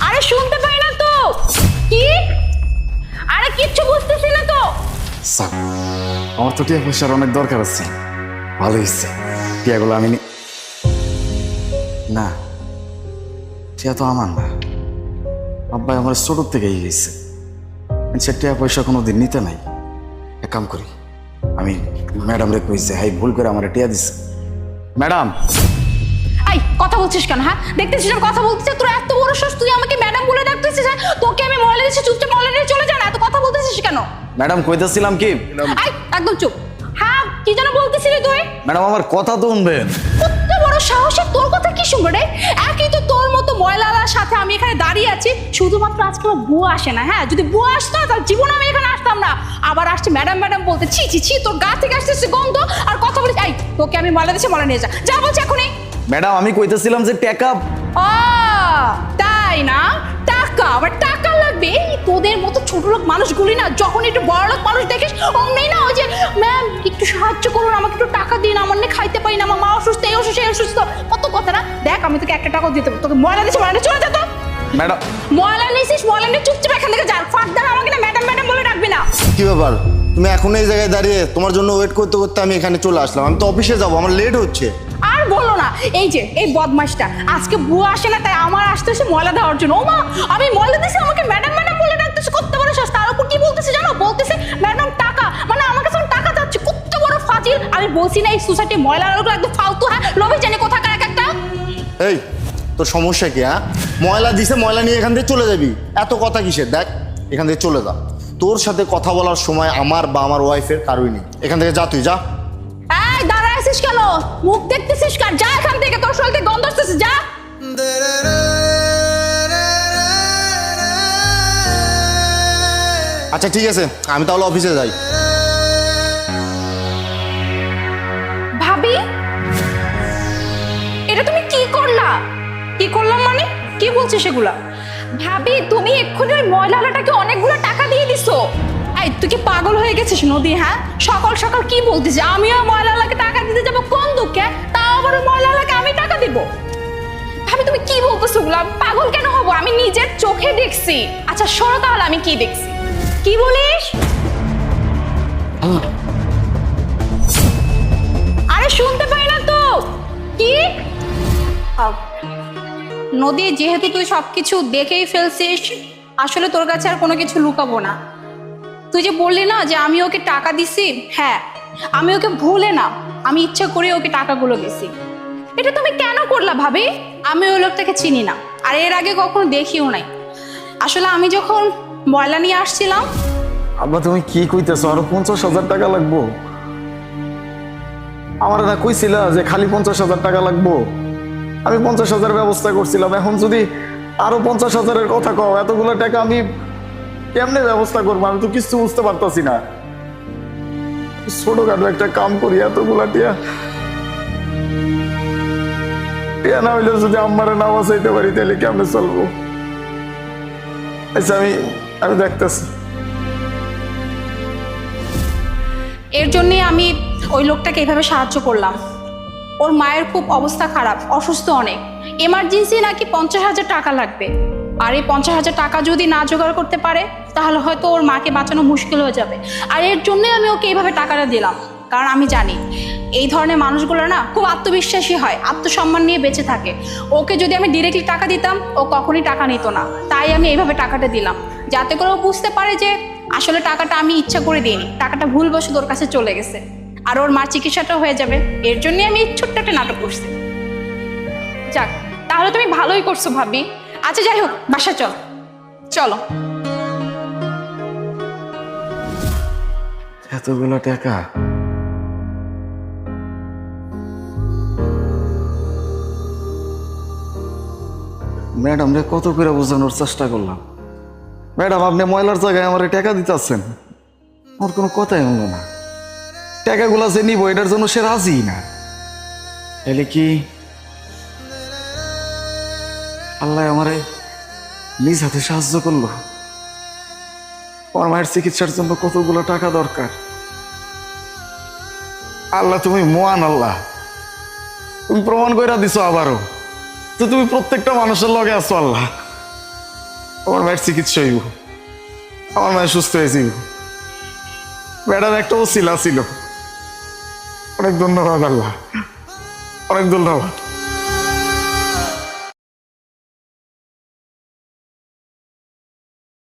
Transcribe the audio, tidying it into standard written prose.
আরে শুনতে পাই না তো। কি? আরে কিচ্ছু বুঝতেছি না তো। স্যার আমার তো টিয়া পয়সার অনেক দরকার আছে। ভালো হয়েছে টিয়াগুলো আমি না, টিয়া তো আমার না, আব্বাই আমার ছোটোর থেকেই গেছে। সে টিয়া পয়সা কোনোদিন নিতে নাই। এক কাম করি, আমি ম্যাডাম রে কইছে, হাই ভুল করে আমার টিয়া দিছে। ম্যাডাম এই কথা বলছিস কেন? হ্যাঁ দেখতেছিস আমি কথা বলতেছি, তোর এত বড় সাহস, তুই আমাকে ম্যাডাম বলে ডাকতেছিস? তোকে আমি ময়লা দিচ্ছি, চুপচাপ ময়লা নিয়ে চলে যা না, এত কথা বলতেছিস কেন? ম্যাডাম কইতেছিলাম কি, এই একদম চুপ। হ্যাঁ কি যেন বলতেছিলি তুই? ম্যাডাম আমার কথা তো শুনবেন। কত বড় সাহস, তোর কথা কি শুনবো রে? একই তো তোর মতো ময়লালার সাথে আমি এখানে দাঁড়িয়ে আছি, শুধুমাত্র আজকে বুয়া আসে না। হ্যাঁ যদি বুয়া আসতো তাহলে জীবনে আমি এখানে আসতাম না। আবার আসছে ম্যাডাম ম্যাডাম বলতে, ছি ছি ছি, তোর গা থেকে আসতেছে গন্ধ আর কথা বলিস। এই তোকে আমি ময়লা দিচ্ছি, ময়লা নিয়ে যা, যা বলছি এখনই। ম্যাডাম আমি কইতেছিলাম যে টাকা। ও তাই না, টাকা, আবার টাকা লাগবে? এই তোদের মতো ছোট লোক মানুষগুলি না, যখন একটু বড় লোক মানুষ দেখিস অমনি না ওই যে ম্যাম একটু সাহায্য করুন, আমাকে একটু টাকা দিন, আমার না খাইতে পারি না, আমার মা অসুস্থ, এই অসুস্থ, এই অসুস্থ, কত কথা না। দেখ আমি তোকে একটা টাকাও দিতে, তোকে ময়লা দিচ্ছি, ময়লা চলে যা তো। ম্যাডাম ময়লা নিয়েছিস, ময়লা নিয়ে চুপচাপ এখান থেকে যা, ফাঁকদার আমাকে না ম্যাডাম ম্যাডাম বলে ডাকবি না। কি ব্যাপার, তুমি এখন এই জায়গায় দাঁড়িয়ে তোমার জন্য ওয়েট করতে করতে আমি এখানে চলে আসলাম। আমি তো অফিসে যাবো, আমার লেট হচ্ছে। আর বলো না, এই যে এই বদমাশটা আজকে বুয়া আসে না, তাই আমার আসতেছে ময়লা দেওয়ার জন্য। ও মা, আমি ময়লা দিছি, আমাকে ম্যাডাম ম্যাডাম বলে ডাকতেছে, কত বড় সাহস। তার উপর কি বলতেছে জানো? বলতেছে ম্যাডাম টাকা, মানে আমার কাছে টাকা যাচ্ছে, কত বড় ফাজিল। আমি বলছি না এই সোসাইটি ময়লা লোকগুলো একদম ফালতু, হ্যাঁ লোভে জানি কোথাকার এক একটা। এই তোর সমস্যা কি? হ্যাঁ ময়লা দিছে, ময়লা নিয়ে এখান থেকে চলে যাবি, এত কথা কিসের? দেখ এখান থেকে চলে যা, তোর সাথে কথা বলার সময় আমার বা আমার ওয়াইফের কারোই নেই। এখান থেকে যা, তুই যা। এই দাঁড়ায় আছিস কেন? মুখ দেখতেছিস কার? যা এখান থেকে, তোর শরীর থেকে গন্ধ আসতেছে, যা। আচ্ছা ঠিক আছে, আমি তাহলে অফিসে যাই। ভাবি এটা তুমি কি করলা? কি করলাম মানে? কি বলছিস সেগুলা? ভাবি তুমি এক্ষুনি ওই ময়লাটাকে অনেকগুলো টাকা দিয়ে দিছো। এই তুই কি পাগল হয়ে গেছিস নদী? হ্যাঁ সকাল সকাল কি বলতেছিস? আমিও ময়লালাকে টাকা দিতে যাবো কোন দুঃখে? তাও আবার ওই ময়লালাকে আমি টাকা দিব? ভাবি তুমি কি বলতেছো ওগুলা? পাগল কেন হবো? আমি নিজের চোখে দেখছি। আচ্ছা শোনো তাহলে আমি কি দেখছি। কি বলিস? আরে শুনতে পাই না তো। কি নদী, যেহেতু তুই সবকিছু দেখেই ফেলছিস, আসলে তোর কাছে আর কোনো কিছু লুকাবো না। তুই যে বললি না যে আমি ওকে টাকা দিছি, হ্যাঁ আমি ওকে ভুলে না, আমি ইচ্ছা করে ওকে টাকাগুলো দিছি। এটা তুমি কেন করলা ভাবি? আমি ওই লোকটাকে চিনি না, আর এর আগে কখনো দেখিও নাই। আসলে আমি যখন ময়লা নিয়ে আসছিলাম। আব্বা তুমি কি কইতেছো? আরো 50,000 টাকা লাগবো? আমার না কইছিলা যে খালি 50,000 টাকা লাগবো? আমি 50,000 ব্যবস্থা করছিলাম, এখন যদি আরো 50,000-এর কথা কও, এতগুলো টাকা আমি কেমনে ব্যবস্থা করবো? আমি তো কিছু বুঝতে পারতাছি না। ছোটখাটো একটা কাম করি, এতগুলা টিয়া টিয়া না হইলে যদি আমারে না বাঁচাইতে পারি তাহলে কেমনে চলবো? আচ্ছা আমি দেখতেছি। এর জন্যই আমি ওই লোকটাকে এইভাবে সাহায্য করলাম। ওর মায়ের খুব অবস্থা খারাপ, অসুস্থ অনেক, এমার্জেন্সি নাকি 50,000 টাকা লাগবে। আর এই 50,000 টাকা যদি না জোগাড় করতে পারে তাহলে হয়তো ওর মাকে বাঁচানো মুশকিল হয়ে যাবে। আর এর জন্যই আমি ওকে এইভাবে টাকাটা দিলাম, কারণ আমি জানি এই ধরনের মানুষগুলো না খুব আত্মবিশ্বাসী হয়, আত্মসম্মান নিয়ে বেঁচে থাকে। ওকে যদি আমি ডিরেক্টলি টাকা দিতাম ও কখনই টাকা নিত না, তাই আমি এইভাবে টাকাটা দিলাম, যাতে করে ও বুঝতে পারে যে আসলে টাকাটা আমি ইচ্ছা করে দিইনি, টাকাটা ভুলবশত ওর কাছে চলে গেছে, আর ওর মার চিকিৎসাটাও হয়ে যাবে। এর জন্যই আমি ছোট্ট একটা নাটক করছি। যাক তাহলে তুমি ভালোই করছো ভাবি। আচ্ছা যাই হোক, বাসা চল, চলো। এতগুলো টাকা ম্যাডাম রে কত করে বোঝানোর চেষ্টা করলাম। ম্যাডাম আপনি ময়লার জায়গায় আমার টাকা দিতেছেন, আমার কোনো কথাই হলো না। টাকাগুলা যে নিব এটার জন্য সে রাজি না। তাহলে কি আল্লাহ আমারে নিজ হাতে সাহায্য করলো? আমার মায়ের চিকিৎসার জন্য কতগুলো টাকা দরকার। আল্লাহ তুমি মহান আল্লাহ, তুমি প্রমাণ কইরা দিছো আবারও যে তুমি প্রত্যেকটা মানুষের লগে আছো আল্লাহ। আমার মায়ের চিকিৎসা হইব, আমার মায়ের সুস্থ হয়েছি। ম্যাডাম একটা ওসিলা ছিল। অনেক ধন্যবাদ আল্লাহ, অনেক ধন্যবাদ।